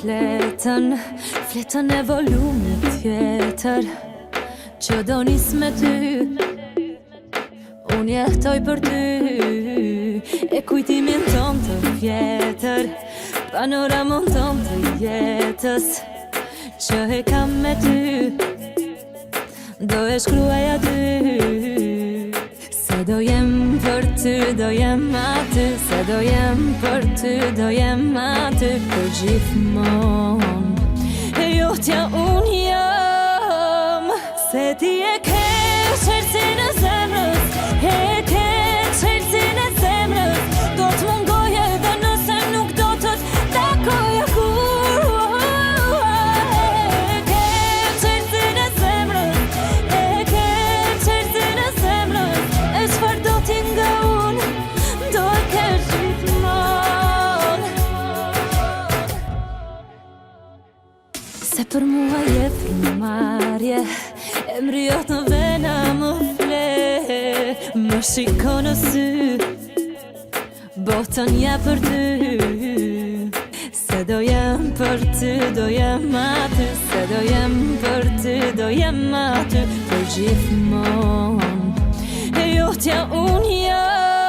Fletën e volumit tjetër që do nis me ty. Unë jehtoj për ty e kujtimin ton të vjetër, panoramon ton të jetës që e kam me ty. Do e shkruaj aty se do jem për ty, do jem aty. Se do jem për ty, do jem aty për gjithmon. E jotja unë jam, se ti e ke qelsin e zemrës, e ke qelsin e zemrës. Do të mungoj edhe nëse nuk do të takoj kur. E ke qelsin e zemrës, e ke qelsin e zemrës. E çfarë do t'i nga unë, do e ke gjithmon. Se për mua je frimarje, emri jot në vena më fle. Më shiko në sy, botën ja për ty. Se do jem për ty, do jem aty. Se do jem për ty, do jem aty për gjithmon. E jotja unë jam.